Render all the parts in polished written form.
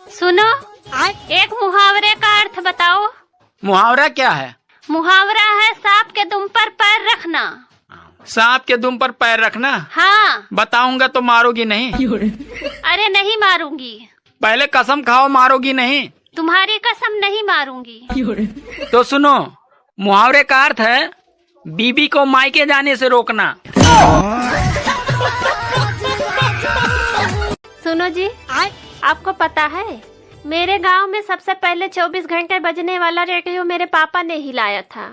सुनो, एक मुहावरे का अर्थ बताओ। मुहावरा क्या है? मुहावरा है सांप के दुम पर पैर रखना। सांप के दुम पर पैर रखना? हाँ। बताऊंगा तो मारोगी नहीं? अरे नहीं मारूंगी। पहले कसम खाओ, मारोगी नहीं? तुम्हारी कसम नहीं मारूंगी। तो सुनो, मुहावरे का अर्थ है बीबी को मायके जाने से रोकना। सुनो जी, आपको पता है मेरे गांव में सबसे पहले 24 घंटे बजने वाला रेडियो मेरे पापा ने ही लाया था।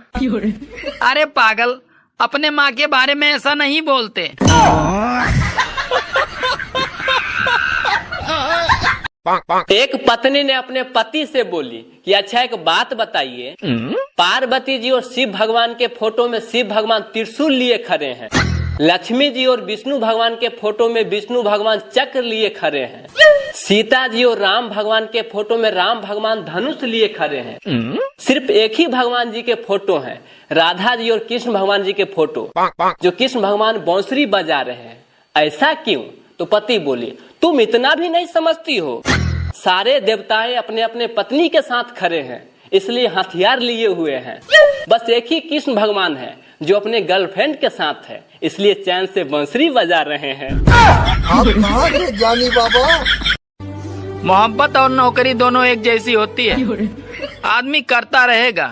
अरे पागल, अपने माँ के बारे में ऐसा नहीं बोलते। एक पत्नी ने अपने पति से बोली कि अच्छा एक बात बताइए, पार्वती जी और शिव भगवान के फोटो में शिव भगवान त्रिशूल लिए खड़े हैं, लक्ष्मी जी और विष्णु भगवान के फोटो में विष्णु भगवान चक्र लिए खड़े हैं, सीता जी और राम भगवान के फोटो में राम भगवान धनुष लिए खड़े हैं, सिर्फ एक ही भगवान जी के फोटो हैं, राधा जी और कृष्ण भगवान जी के फोटो, जो कृष्ण भगवान बांसुरी बजा रहे हैं। ऐसा क्यों? तो पति बोली, तुम इतना भी नहीं समझती हो, सारे देवताएं अपने अपने पत्नी के साथ खड़े हैं, इसलिए हथियार लिए हुए हैं। बस एक ही कृष्ण भगवान है जो अपने गर्लफ्रेंड के साथ है, इसलिए चैन से बांसुरी बजा रहे हैं। आप कहाँ थे जानी बाबा? मोहब्बत और नौकरी दोनों एक जैसी होती है। आदमी करता रहेगा,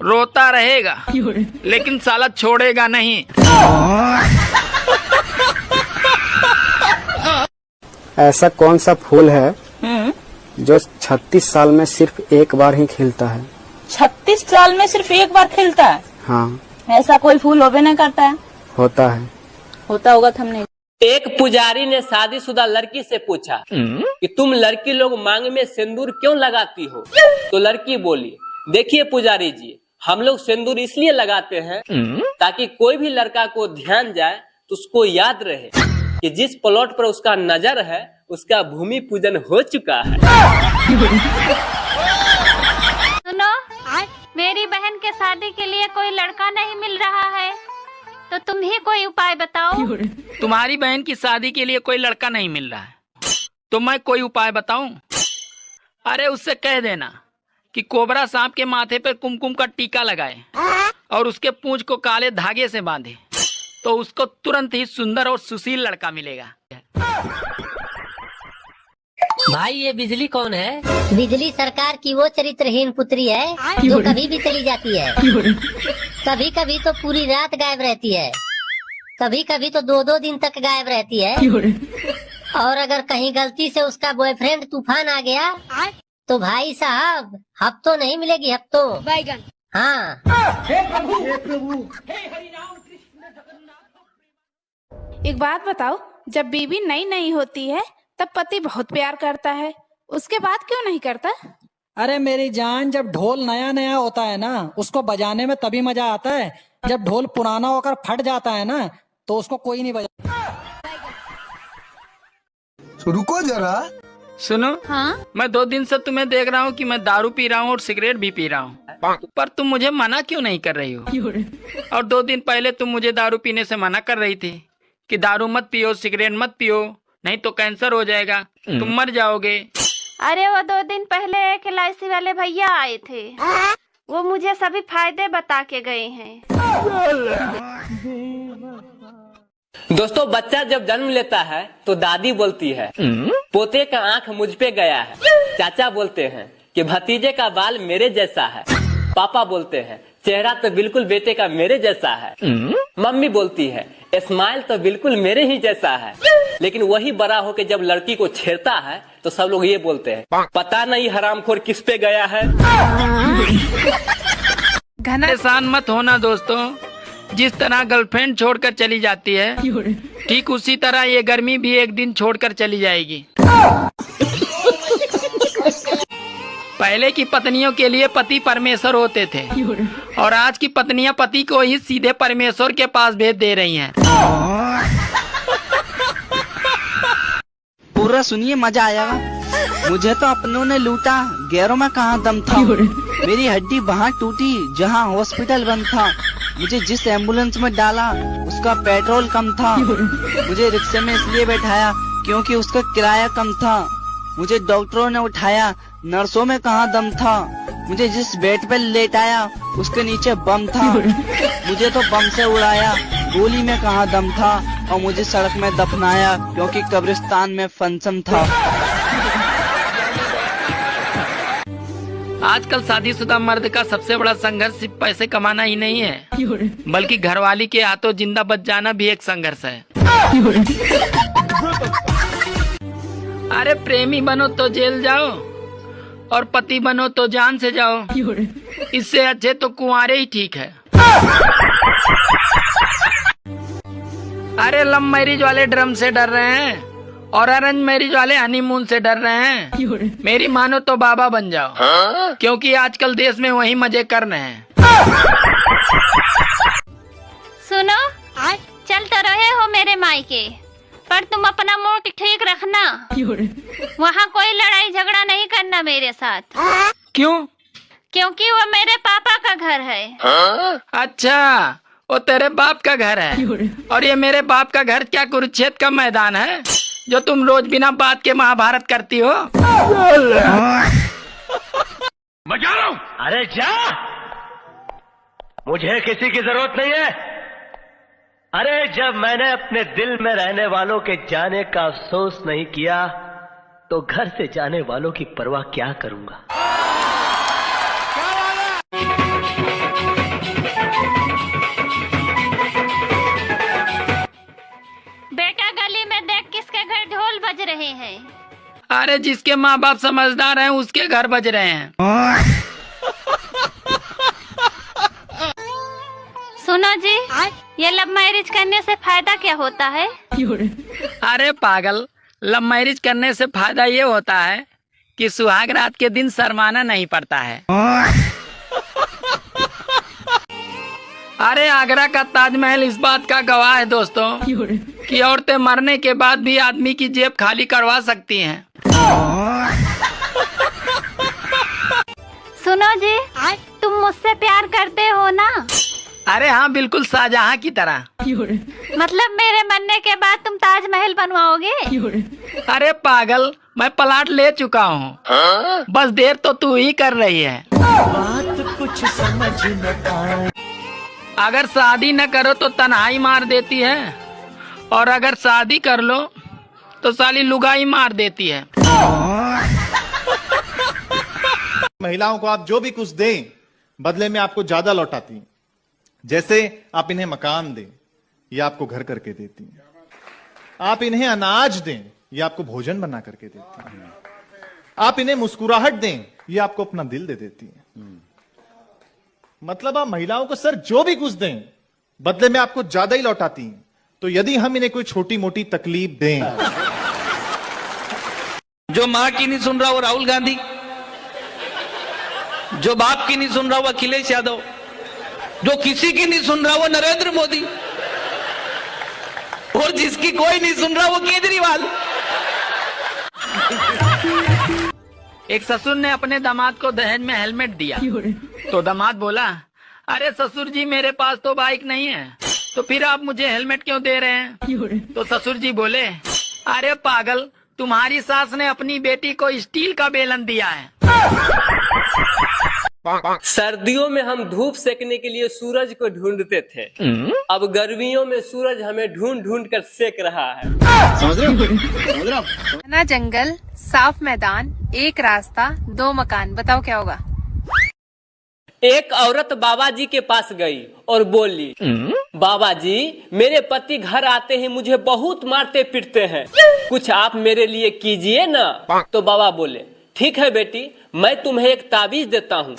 रोता रहेगा, लेकिन साला छोड़ेगा नहीं। ऐसा कौन सा फूल है जो 36 साल में सिर्फ एक बार ही खिलता है? 36 साल में सिर्फ एक बार खिलता है? हाँ। ऐसा कोई फूल होबे नहीं करता है? होता है। होता होगा तो हम नहीं। एक पुजारी ने शादीशुदा लड़की से पूछा कि तुम लड़की लोग मांग में सिंदूर क्यों लगाती हो? तो लड़की बोली, देखिए पुजारी जी, हम लोग सिंदूर इसलिए लगाते हैं ताकि कोई भी लड़का को ध्यान जाए तो उसको याद रहे कि जिस प्लॉट पर उसका नजर है उसका भूमि पूजन हो चुका है। सुनो, मेरी बहन के शादी के लिए कोई लड़का नहीं मिल रहा है, तो तुम ही कोई उपाय बताओ। तुम्हारी बहन की शादी के लिए कोई लड़का नहीं मिल रहा है तो मैं कोई उपाय बताऊं? अरे उससे कह देना कि कोबरा सांप के माथे पर कुमकुम का टीका लगाए और उसके पूंछ को काले धागे से बांधे, तो उसको तुरंत ही सुंदर और सुशील लड़का मिलेगा। भाई ये बिजली कौन है? बिजली सरकार की वो चरित्रहीन पुत्री है जो कभी भी चली जाती है। कभी कभी तो पूरी रात गायब रहती है, कभी कभी तो 2-2 दिन तक गायब रहती है। और अगर कहीं गलती से उसका बॉयफ्रेंड तूफान आ गया तो भाई साहब हफ्तों नहीं मिलेगी, हफ्तों। बैगन। हाँ। एक बात बताओ, जब बीवी नई नई होती है तब पति बहुत प्यार करता है, उसके बाद क्यों नहीं करता? अरे मेरी जान, जब ढोल नया नया होता है ना, उसको बजाने में तभी मजा आता है। जब ढोल पुराना होकर फट जाता है ना, तो उसको कोई नहीं बजा। रुको जरा, सुनो। हाँ? मैं 2 दिन से तुम्हें देख रहा हूँ कि मैं दारू पी रहा हूँ और सिगरेट भी पी रहा हूँ, पर तुम मुझे मना क्यों नहीं कर रही हो? और 2 दिन पहले तुम मुझे दारू पीने से मना कर रही थी कि दारू मत पियो, सिगरेट मत पियो, नहीं तो कैंसर हो जाएगा, तुम मर जाओगे। अरे वो 2 दिन पहले एक LIC वाले भैया आए थे, वो मुझे सभी फायदे बता के गए हैं। दोस्तों, बच्चा जब जन्म लेता है तो दादी बोलती है पोते का आंख मुझ पे गया है, चाचा बोलते हैं कि भतीजे का बाल मेरे जैसा है, पापा बोलते हैं चेहरा तो बिल्कुल बेटे का मेरे जैसा है, मम्मी बोलती है स्माइल तो बिल्कुल मेरे ही जैसा है। लेकिन वही बड़ा होके जब लड़की को छेड़ता है तो सब लोग ये बोलते हैं पता नहीं हरामखोर किस पे गया है। परेशान मत होना दोस्तों, जिस तरह गर्लफ्रेंड छोड़कर चली जाती है, ठीक उसी तरह ये गर्मी भी एक दिन छोड़कर चली जाएगी। पहले की पत्नियों के लिए पति परमेश्वर होते थे और आज की पत्नियां पति को ही सीधे परमेश्वर के पास भेज दे रही हैं। पूरा सुनिए, मजा आएगा। मुझे तो अपनों ने लूटा, गैरों में कहाँ दम था। मेरी हड्डी वहाँ टूटी जहाँ हॉस्पिटल बंद था। मुझे जिस एम्बुलेंस में डाला उसका पेट्रोल कम था। मुझे रिक्शे में इसलिए बैठाया क्योंकि उसका किराया कम था। मुझे डॉक्टरों ने उठाया, नर्सों में कहाँ दम था। मुझे जिस बेड पे लेटाया उसके नीचे बम था। मुझे तो बम से उड़ाया, गोली में कहाँ दम था। और मुझे सड़क में दफनाया क्योंकि कब्रिस्तान में फंक्शन था। आजकल शादीशुदा मर्द का सबसे बड़ा संघर्ष सिर्फ पैसे कमाना ही नहीं है, बल्कि घरवाली के हाथों जिंदा बच जाना भी एक संघर्ष है। अरे प्रेमी बनो तो जेल जाओ और पति बनो तो जान से जाओ, इससे अच्छे तो कुंवारे ही ठीक है। अरे लव मैरिज वाले ड्रम से डर रहे हैं और अरेंज मैरिज वाले हनीमून से डर रहे हैं। मेरी मानो तो बाबा बन जाओ, क्योंकि आजकल देश में वही मजे कर रहे हैं। सुनो, चल तो रहे हो मेरे मायके, पर तुम अपना मूड ठीक रखना। वहाँ कोई लड़ाई झगड़ा नहीं करना मेरे साथ। क्यों? क्योंकि वो मेरे पापा का घर है। अच्छा, वो तेरे बाप का घर है और ये मेरे बाप का घर क्या कुरुक्षेत्र का मैदान है जो तुम रोज बिना बात के महाभारत करती हो? मैं जा रहा हूँ। अरे जा, मुझे किसी की जरूरत नहीं है। अरे जब मैंने अपने दिल में रहने वालों के जाने का अफसोस नहीं किया तो घर से जाने वालों की परवाह क्या करूंगा। बेटा गली में देख किसके घर ढोल बज रहे हैं। अरे जिसके माँ बाप समझदार हैं उसके घर बज रहे हैं। सुनो जी, ये लव मैरिज करने से फायदा क्या होता है? अरे पागल, लव मैरिज करने से फायदा ये होता है कि सुहाग रात के दिन शर्माना नहीं पड़ता है। अरे आगरा का ताजमहल इस बात का गवाह है दोस्तों कि औरतें मरने के बाद भी आदमी की जेब खाली करवा सकती हैं। सुनो जी, तुम मुझसे प्यार करते हो ना? अरे हाँ, बिल्कुल शाहजहां की तरह। मतलब मेरे मरने के बाद तुम ताजमहल बनवाओगे? अरे पागल, मैं प्लाट ले चुका हूँ, बस देर तो तू ही कर रही है। बात कुछ समझ न आए। अगर शादी न करो तो तन्हाई मार देती है और अगर शादी कर लो तो साली लुगाई मार देती है। महिलाओं को आप जो भी कुछ दें बदले में आपको ज्यादा लौटाती हैं। जैसे आप इन्हें मकान दें, ये आपको घर करके देती हैं। आप इन्हें अनाज दें, ये आपको भोजन बना करके देती हैं। आप इन्हें मुस्कुराहट दें, ये आपको अपना दिल दे देती हैं। मतलब आप महिलाओं को सर जो भी कुछ दें बदले में आपको ज्यादा ही लौटाती हैं। तो यदि हम इन्हें कोई छोटी मोटी तकलीफ दें, जो माँ की नहीं सुन रहा वो राहुल गांधी, जो बाप की नहीं सुन रहा वो अखिलेश यादव, जो किसी की नहीं सुन रहा वो नरेंद्र मोदी, और जिसकी कोई नहीं सुन रहा वो केजरीवाल। एक ससुर ने अपने दामाद को दहेज में हेलमेट दिया तो दामाद बोला, अरे ससुर जी मेरे पास तो बाइक नहीं है, तो फिर आप मुझे हेलमेट क्यों दे रहे हैं? तो ससुर जी बोले, अरे पागल, तुम्हारी सास ने अपनी बेटी को स्टील का बेलन दिया है। सर्दियों में हम धूप सेकने के लिए सूरज को ढूंढते थे, अब गर्मियों में सूरज हमें ढूंढ ढूंढ कर सेक रहा है। समझ रहे हो? ना जंगल, साफ मैदान, एक रास्ता, दो मकान, बताओ क्या होगा? एक औरत बाबा जी के पास गई और बोली, बाबा जी मेरे पति घर आते ही मुझे बहुत मारते पीटते हैं, कुछ आप मेरे लिए कीजिए ना। तो बाबा बोले, ठीक है बेटी, मैं तुम्हें एक ताबीज देता हूँ,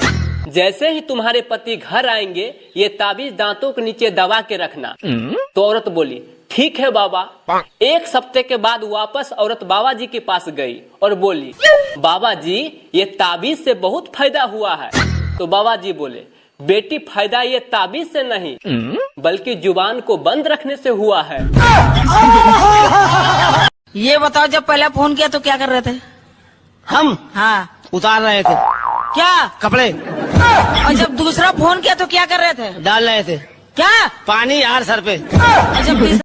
जैसे ही तुम्हारे पति घर आएंगे ये ताबीज दांतों के नीचे दबा के रखना। तो औरत बोली, ठीक है बाबा। एक हफ्ते के बाद वापस औरत बाबा जी के पास गई और बोली, बाबा जी ये ताबीज से बहुत फायदा हुआ है। तो बाबा जी बोले, बेटी फायदा ये ताबीज से नहीं बल्कि जुबान को बंद रखने से हुआ है। ये बताओ, जब पहले फोन किया तो क्या कर रहे थे? हम हाँ, उतार रहे थे। क्या? कपड़े। और जब दूसरा फोन किया तो क्या कर रहे थे? डाल रहे थे। क्या? पानी यार सर पे। और जब